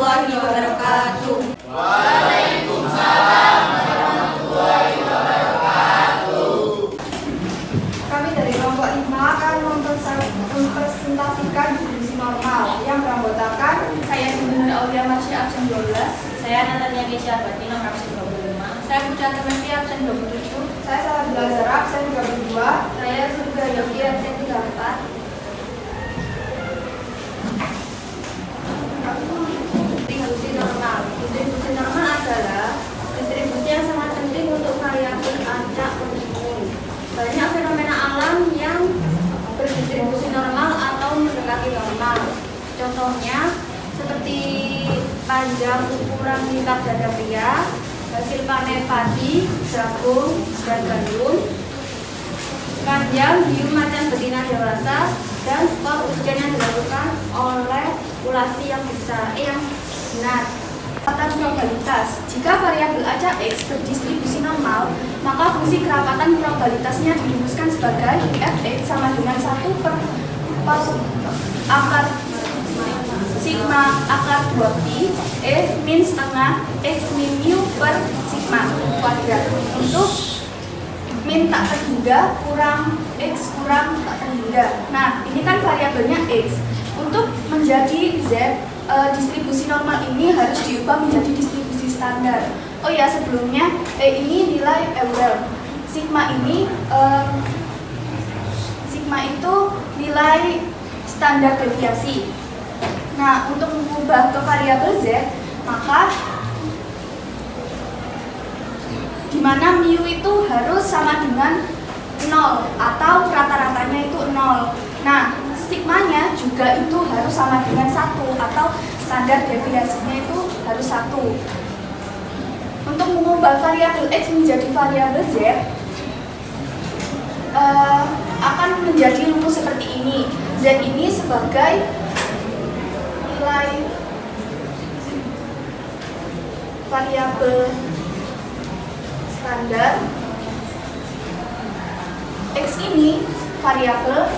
warahmatullahi wabarakatuh. Waalaikumsalam warahmatullahi wabarakatuh. Kami dari kelompok 5 akan mempresentasikan distribusi normal yang beranggotakan Saya Gubernur Aulia Masih absen 12. Saya Natania Keisha Batin nomor absen 25. Saya Puja Temesti absen 27. saya Salabila Zara absen 32. Saya Surga Yogi absen 34. Distribusi normal. Distribusi normal adalah distribusi yang sangat penting untuk variabel acak penghubung. Banyak fenomena alam yang berdistribusi normal atau mendekati normal. Contohnya seperti panjang ukuran tingkat dada pria, hasil panen padi, jagung, dan gandum, panjang hiu macan betina dewasa, dan skor ujian yang dilakukan oleh populasi yang besar yang benar. Kerapatan probabilitas. Jika variabel acak X berdistribusi normal, maka fungsi kerapatan probabilitasnya dirumuskan sebagai fx sama dengan 1 per akar sigma akar 2pi min setengah x min mu per sigma kuadrat untuk min tak terhingga kurang x kurang tak terhingga. Nah, ini kan variabelnya x. Untuk menjadi z, distribusi normal ini harus diubah menjadi distribusi standar. Oh ya, sebelumnya ini nilai Euler. Sigma ini sigma itu nilai standar deviasi. Nah, untuk mengubah ke variabel z, maka di mana mu itu harus sama dengan 0 atau rata-ratanya itu 0. Nah, sigmanya juga itu harus sama dengan 1 atau standar deviasinya itu harus 1. Untuk mengubah variabel x menjadi variabel z akan menjadi rumus seperti ini. Z ini sebagai nilai variabel standar, x ini variabel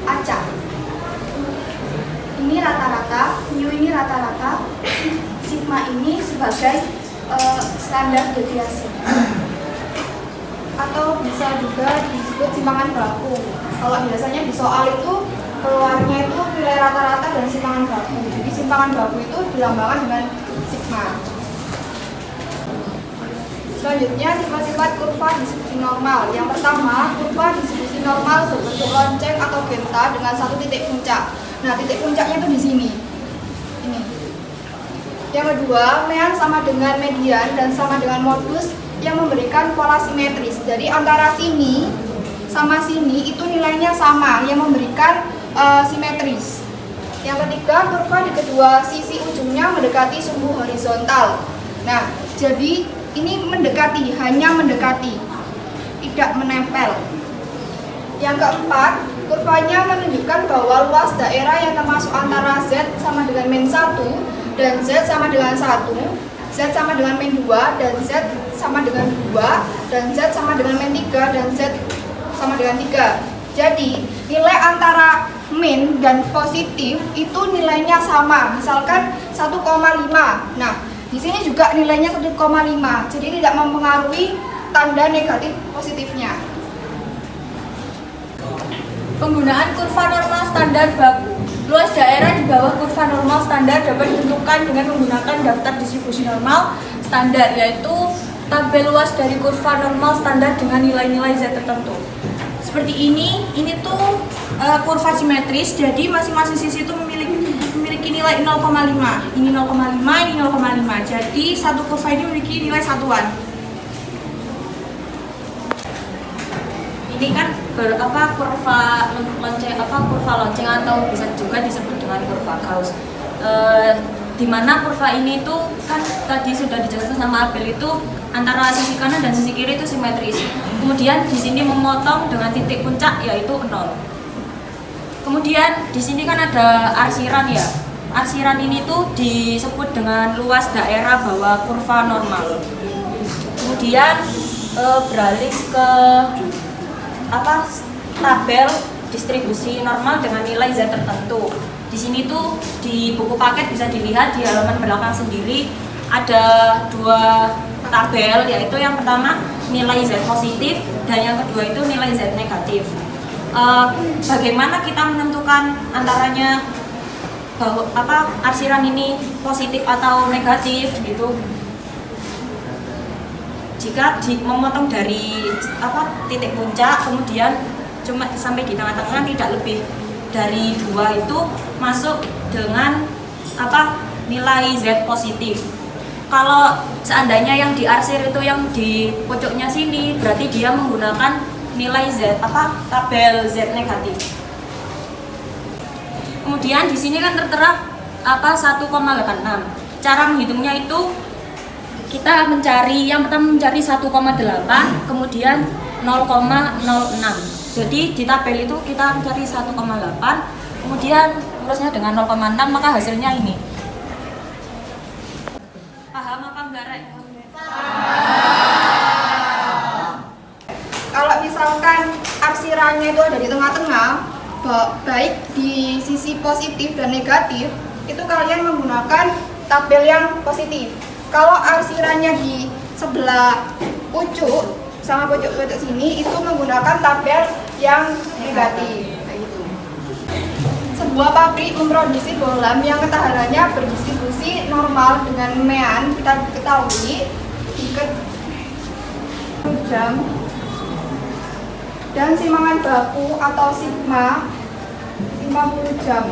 acak. Ini rata-rata, mu ini rata-rata, sigma ini sebagai standar deviasi. atau bisa juga disebut simpangan baku. Kalau biasanya di soal itu keluarnya itu nilai rata-rata dan simpangan baku. Jadi simpangan baku itu dilambangkan dengan sigma. Selanjutnya sifat-sifat kurva distribusi normal. Yang pertama, kurva distribusi normal berbentuk lonceng atau genta dengan satu titik puncak. Nah, titik puncaknya itu di sini. Ini. Yang kedua, mean sama dengan median dan sama dengan modus yang memberikan pola simetris. Jadi antara sini sama sini itu nilainya sama, yang memberikan simetris. Yang ketiga, kurva di kedua sisi ujungnya mendekati sumbu horizontal. Nah, jadi ini mendekati, hanya mendekati, tidak menempel. Yang keempat, kurvanya menunjukkan bahwa luas daerah yang termasuk antara Z sama dengan min 1 dan Z sama dengan 1, Z sama dengan min 2 dan Z sama dengan 2 dan Z sama dengan min 3 dan Z sama dengan 3. Jadi nilai antara min dan positif itu nilainya sama, misalkan 1,5. Nah, di sini juga nilainya 1,5, jadi tidak mempengaruhi tanda negatif positifnya. Penggunaan kurva normal standar baku. Luas daerah di bawah kurva normal standar dapat ditentukan dengan menggunakan daftar distribusi normal standar, yaitu tabel luas dari kurva normal standar dengan nilai-nilai Z tertentu. Seperti ini tuh kurva simetris, jadi masing-masing sisi itu memiliki nilai 0,5. Ini 0,5, ini 0,5. Jadi satu kurva ini memiliki nilai satuan. Ini kan kurva lonceng atau bisa juga disebut dengan kurva Gauss. Di mana kurva ini tuh kan tadi sudah dijelaskan sama Abel, itu antara sisi kanan dan sisi kiri itu simetris. Kemudian di sini memotong dengan titik puncak yaitu 0. Kemudian di sini kan ada arsiran ya. Arsiran ini tuh disebut dengan luas daerah bawah kurva normal. Kemudian beralih ke tabel distribusi normal dengan nilai Z tertentu. Di Di sini tuh di buku paket bisa dilihat di halaman belakang sendiri ada 2 tabel, yaitu yang pertama nilai Z positif dan yang kedua itu nilai Z negatif. Bagaimana kita menentukan antaranya bahwa arsiran ini positif atau negatif gitu? Jika memotong dari titik puncak kemudian cuma sampai di tengah-tengah, tidak lebih dari 2 itu masuk dengan nilai Z positif. Kalau seandainya yang diarsir itu yang di pojoknya sini, berarti dia menggunakan nilai Z tabel Z negatif. Kemudian di sini kan tertera 1,86. Cara menghitungnya itu kita mencari, yang pertama mencari 1,8, kemudian 0,06. Jadi di tabel itu kita mencari 1,8, kemudian lurusnya dengan 0,6, maka hasilnya ini. Paham apa enggak, Rek? Kalau misalkan arsirannya itu ada di tengah-tengah, baik di sisi positif dan negatif, itu kalian menggunakan tabel yang positif. Kalau arsirannya di sebelah pucuk sama pucuk-pucuk sini, itu menggunakan tabel yang negatif. Kayak gitu. Sebuah pabrik memproduksi bohlam yang ketahanannya berdistribusi normal dengan mean kita ketahui di jam, dan simangan baku atau sigma 50 jam.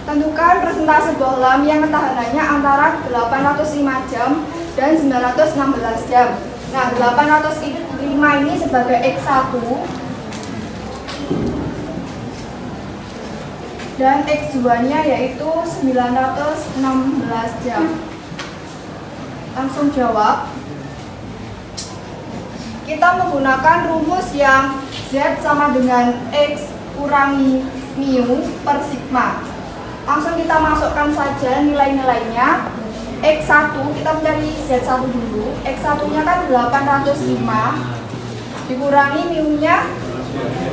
Tentukan persentase bohlam yang ketahanannya antara 805 jam dan 916 jam. Nah, 805 ini sebagai X1 dan X2-nya yaitu 916 jam. Langsung jawab. Kita menggunakan rumus yang Z sama dengan X kurangi mu per sigma. Langsung kita masukkan saja nilai-nilainya. X1 kita mencari Z1 dulu. X1-nya kan 805 dikurangi mu-nya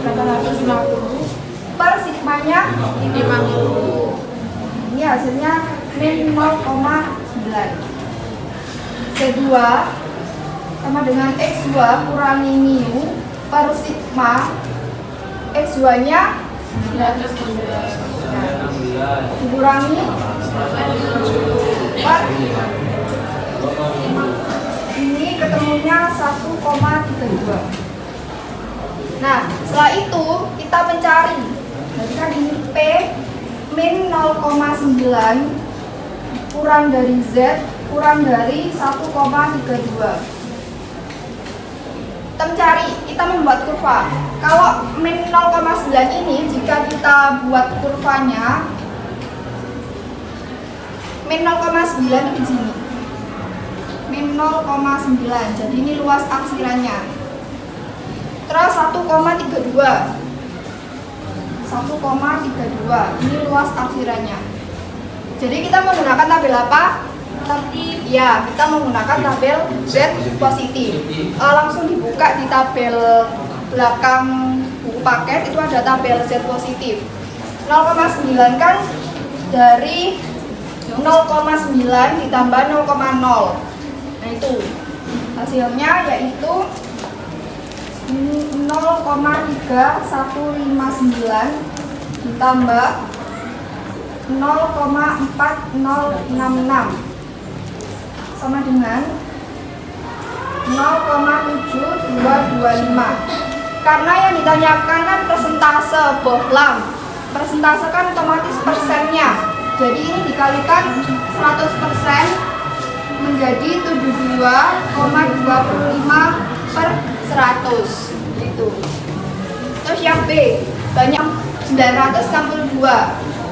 850 per sigma-nya 50. Ini hasilnya min 0,9. C2 sama dengan X2 kurangi mu per sigma. X2-nya 916 dikurangi 4, ini ketemunya 1,32. Nah, setelah itu kita mencari, berarti kan ini P min 0,9 kurang dari Z kurang dari 1,32. Kita mencari, kita membuat kurva. Kalau min 0,9 ini jika kita buat kurvanya, min 0,9 itu di sini. Min 0,9. Jadi ini luas arsirannya. Terus 1,32. 1,32. Ini luas arsirannya. Jadi kita menggunakan tabel apa? Ya, kita menggunakan tabel Z positif. Langsung dibuka di tabel belakang buku paket, itu ada tabel Z positif. 0,9 kan dari 0,9 ditambah 0,0. Nah itu hasilnya yaitu 0,3159 ditambah 0,4066 sama dengan 0,7225. Karena yang ditanyakan kan persentase bohlam. Persentase kan otomatis persennya. Jadi ini dikalikan 100% menjadi 72,25 per 100 gitu. Terus yang B banyak 962.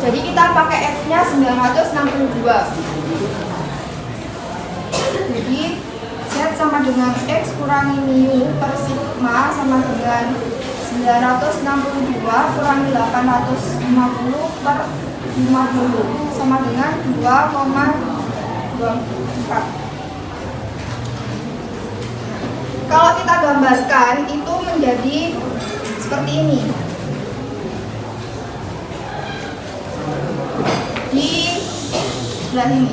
Jadi kita pakai X-nya 962. Jadi Z sama dengan X kurangi mu per sigma sama dengan 962 kurangi 850 per 50 sama dengan 2,24. Kalau kita gambarkan itu menjadi seperti ini. sebelah sini.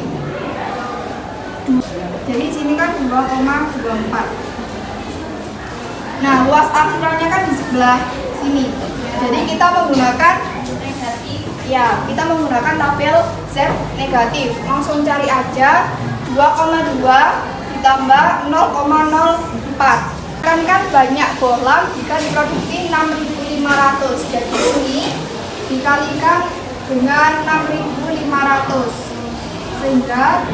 Jadi sini kan 2,24. Nah, luas arsirannya kan di sebelah sini. Jadi kita menggunakan negatif. ya, kita menggunakan tabel Z negatif. Langsung cari aja 2,2 ditambah 0,04. Kan banyak bohlam jika diproduksi 6.500. Jadi ini dikalikan dengan 6.500 sehingga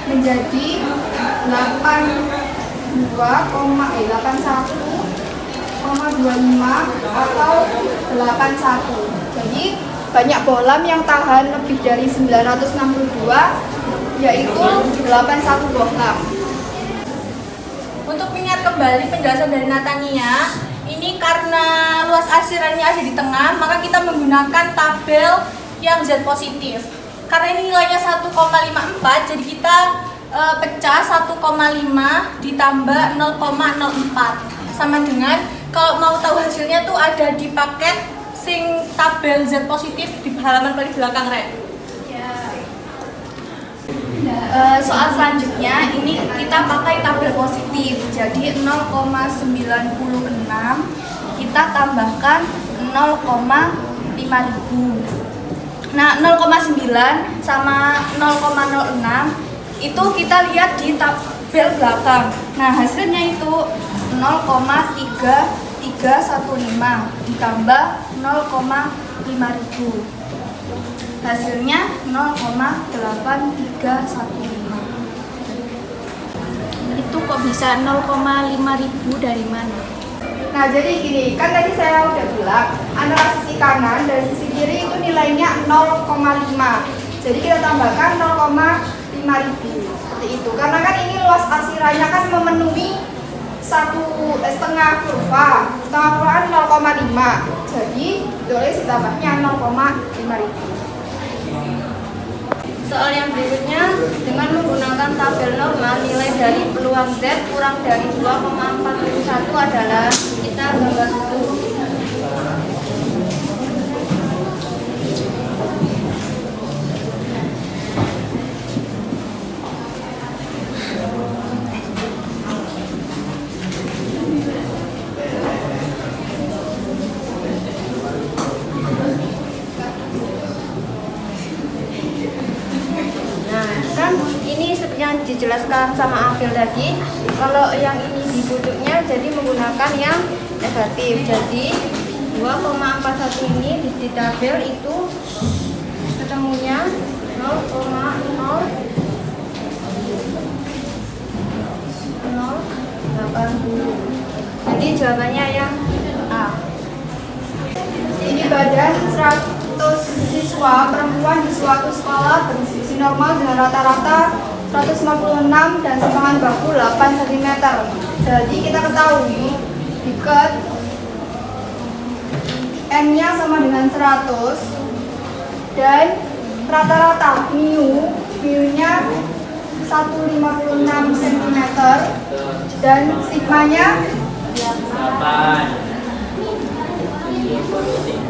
menjadi 81,25 atau 81. Jadi banyak bohlam yang tahan lebih dari 962 yaitu 81 bohlam. Untuk mengingat kembali penjelasan dari Natania, ini karena luas arsirannya ada di tengah, maka kita menggunakan tabel yang Z positif. Karena ini nilainya 1,54, jadi kita pecah 1,5 ditambah 0,04. Sama dengan kalau mau tahu hasilnya tuh ada di paket sing tabel Z positif di halaman paling belakang, Ren. Soal selanjutnya ini kita pakai tabel positif, jadi 0,96 kita tambahkan 0,5000. Nah, 0,9 sama 0,06 itu kita lihat di tabel belakang. Nah, hasilnya itu 0,3315 ditambah 0,5000. Hasilnya 0,8315. Itu kok bisa 0,5000 dari mana? Nah, jadi gini, kan tadi saya udah bilang antara sisi kanan dan sisi kiri itu nilainya 0,5. Jadi kita tambahkan 0,5000 seperti itu. Karena kan ini luas arsirannya kan memenuhi setengah kurva. Setengah kurva kan 0,5. Jadi boleh ditambahnya 0,5000. Soal yang berikutnya, dengan menggunakan tabel normal, nilai dari peluang Z kurang dari 2,41 adalah, kita gambar dulu. Ini seperti yang dijelaskan sama Afil tadi, kalau yang ini di pojoknya jadi menggunakan yang negatif. Jadi 2,41 ini di tabel itu ketemunya 0,080. Jadi jawabannya yang A. Ini badan 100 siswa perempuan di suatu sekolah berselisih normal dengan rata-rata 156 dan simpangan baku 8 cm. Jadi kita ketahui jika N-nya sama dengan 100 dan rata-rata mu-nya 156 cm dan sigmanya 8.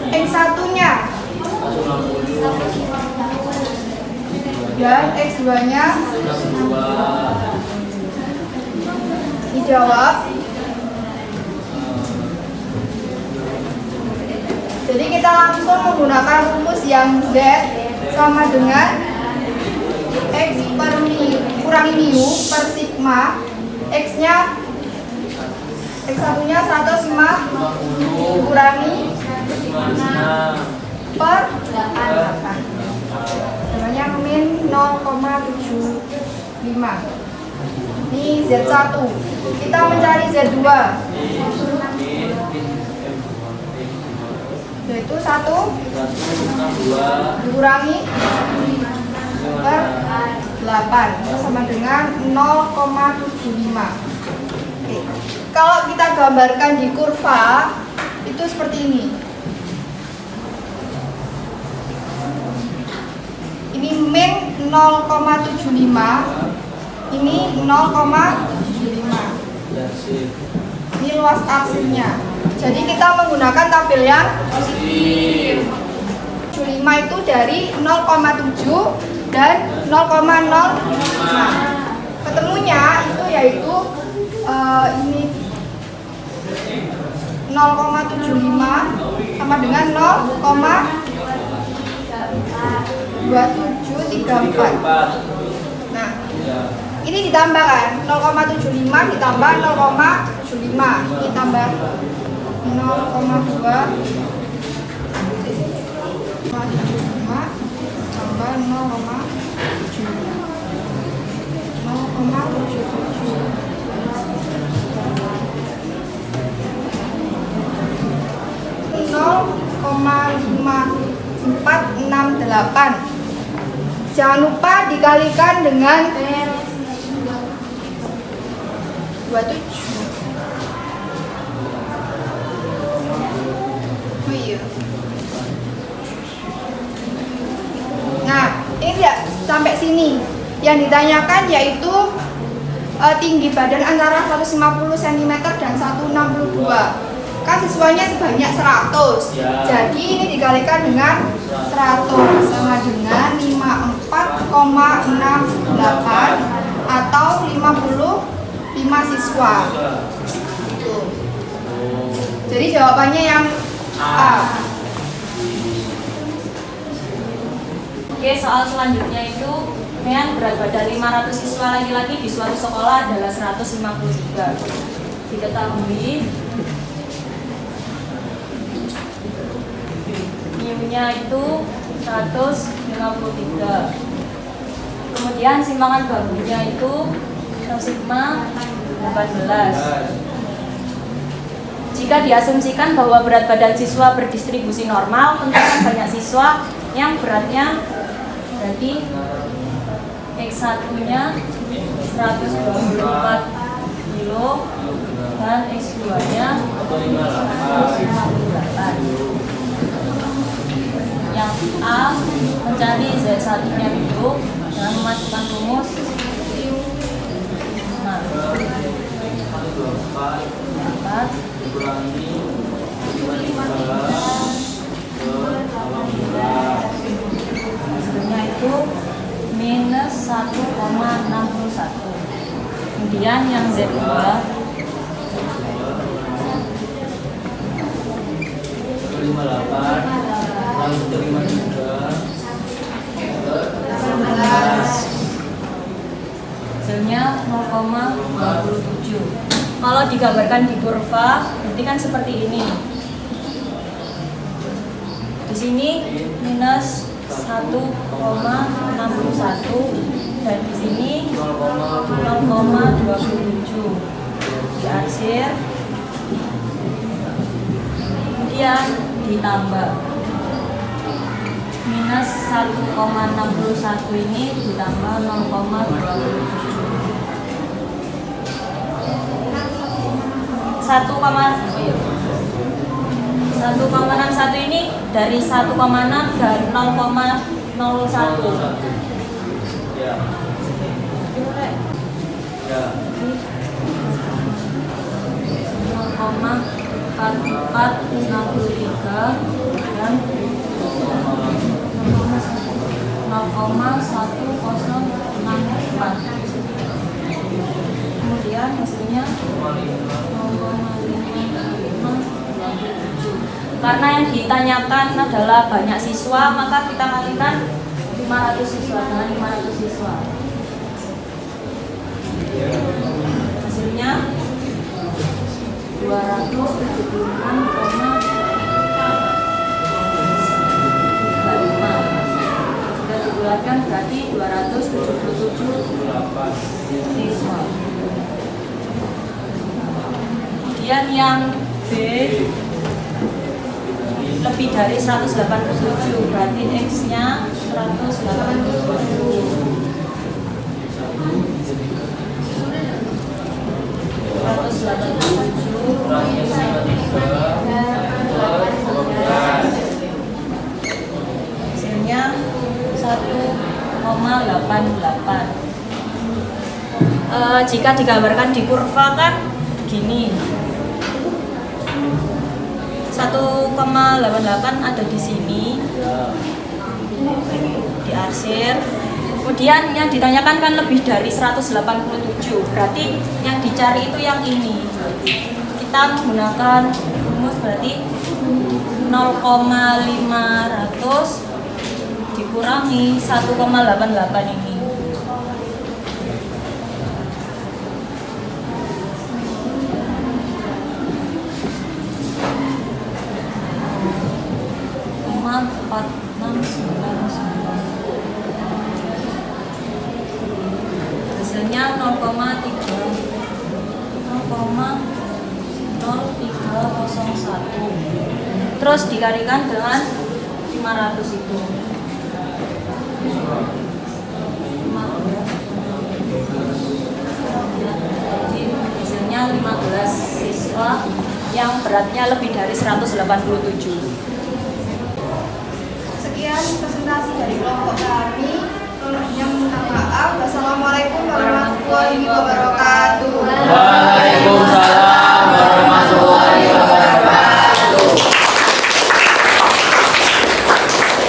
X1-nya dan X2-nya dijawab. Jadi kita langsung menggunakan rumus yang Z sama dengan X per kurangi mu per sigma. X-nya X1-nya 150 kurangi per 8. Namanya min 0,75. Ini Z1. Kita mencari Z2. Yaitu 1 dikurangi per 8 itu sama dengan 0,75. Oke. Kalau kita gambarkan di kurva itu seperti ini. Ini min 0,75, ini 0,75. Ini luas arsirnya. Jadi kita menggunakan tabel yang positif. itu dari 0,7 dan 0,05. Ketemunya itu yaitu ini 0,75 sama dengan 0,2734. Nah, ini ditambah kan, 0,75 ditambah 0,75 ditambah 0,2 tambah 0,5468. Jangan lupa dikalikan dengan 27. Oh iya. Nah, ini tidak sampai sini. Yang ditanyakan yaitu tinggi badan antara 150 cm dan 162. Kan siswanya sebanyak 100. Jadi ini dikalikan dengan 100 sama dengan 54,68 atau 55 siswa. Gitu. Jadi jawabannya yang A. Oke, soal selanjutnya itu yang berat badan 500 siswa laki-laki di suatu sekolah adalah 153. Diketahui mu-nya itu 153. Kemudian simpangan bahunya itu sigma 18. Jika diasumsikan bahwa berat badan siswa berdistribusi normal, tentukan banyak siswa yang beratnya berarti X1-nya 124 kilo dan X2-nya 158. Yang A mencari Z1-nya dulu dengan memasukkan rumus. Nah, 4 hasilnya itu minus 1,61. Kemudian yang Z2 hasilnya 0,27. Kalau digambarkan di kurva, berarti kan seperti ini. Di sini minus 1,61 dan di sini 0,27 diarsir, kemudian ditambah minus 1,61 ini ditambah 0,27. 1,61 ini dari 1,6 dan 0,01. Ya. 0,4463 dan 0,1064. Kemudian hasilnya 0,527. Karena yang ditanyakan adalah banyak siswa, maka kita kalikan 500 siswa dengan 500 siswa. Hasilnya 276,35. Sudah dibulatkan berarti 277 siswa. Kemudian yang B lebih dari 187, berarti X-nya 187. 187 hasilnya 1,88. Jika digambarkan di kurva kan gini, 1,88 ada di sini diarsir. Kemudian yang ditanyakan kan lebih dari 187, berarti yang dicari itu yang ini. Kita menggunakan rumus berarti 0,500 dikurangi 1,88 ini. Hasilnya 0,0301. Terus dikalikan dengan 500 itu. Jadi hasilnya 15 siswa yang beratnya lebih dari 187. Sekian presentasi dari kelompok kami. Yang minta maaf. Wassalamualaikum warahmatullahi wabarakatuh.